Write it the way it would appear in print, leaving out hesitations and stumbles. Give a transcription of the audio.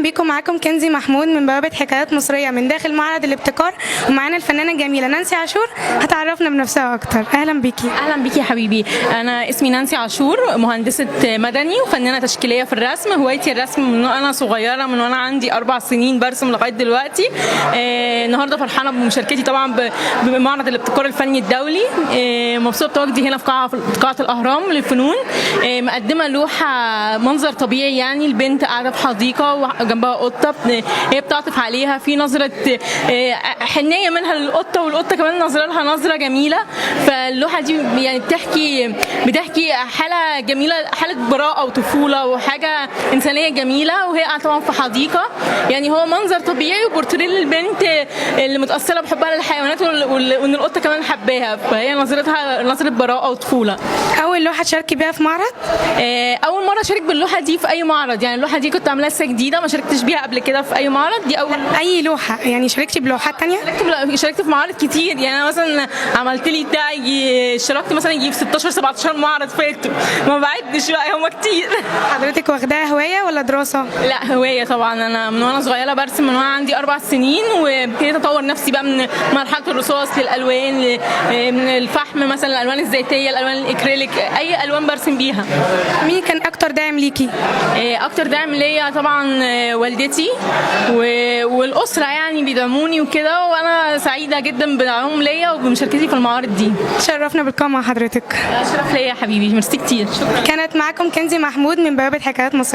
بيكم. معاكم كنزي محمود من بوابة حكايات مصرية من داخل معرض الابتكار، ومعانا الفنانة الجميلة نانسي عاشور هتعرفنا بنفسها أكتر. أهلا بيكي. اهلا بيكي يا حبيبي. انا اسمي نانسي عاشور، مهندسه مدني وفنانه تشكيليه في الرسم. هوايتي الرسم من وانا صغيره، من وانا عندي 4 سنين برسم لغايه دلوقتي. النهارده فرحانه بمشاركتي طبعا بمعرض الابتكار الفني الدولي. مبسوطه بتواجدي هنا في قاعه الاهرام للفنون. مقدمه لوحه منظر طبيعي، يعني البنت قاعده في حديقه وجنبها قطه هي بتعطف عليها، في نظره حنيه منها للقطه، والقطه كمان نظره لها نظره جميله. فاللوحه دي يعني بتحكي حاله جميله، حاله براءه وطفوله وحاجه انسانيه جميله، وهي قاعده طبعا في حديقه. يعني هو منظر طبيعي وبورتريه للبنت اللي متاثره بحبها للحيوانات، وان القطه كمان حباها، فهي نظرتها نظره براءه وطفوله. أول لوحة تشاركي بيها في معرض؟ اول مره اشارك باللوحه دي في اي معرض، يعني اللوحه دي كنت عاملاها لسه جديده، ما شاركتش بيها قبل كده في اي معرض. دي اول أي لوحة يعني شاركتي بلوحات تانية؟ شاركت في معارض كتير، يعني انا مثلا عملت لي بتاع اشتركت مثلا يجي في 16 17 معرض فاتوا، ما بعدش بقى، هم كتير. حضرتك واخداها هواية ولا دراسة؟ لا هوايه طبعا. انا من وانا صغيره برسم، من وانا عندي 4 سنين، وابتديت اطور نفسي بقى من مرحله الرصاص للالوان، من الفحم مثلا، الالوان الزيتيه، الالوان الاكريليك، اي الوان برسم بيها. مين كان أكتر داعم ليكي؟ اكتر داعم ليا طبعا والدتي والاسره، يعني بيدعموني وكده، وانا سعيده جدا بدعمهم ليا وبمشاركتي في المعارض دي. شرفنا باللقاء مع حضرتك. شرف ليا يا حبيبي، ميرسي كتير. شكرا. كانت معاكم كنزي محمود من بوابة حكايات مصر.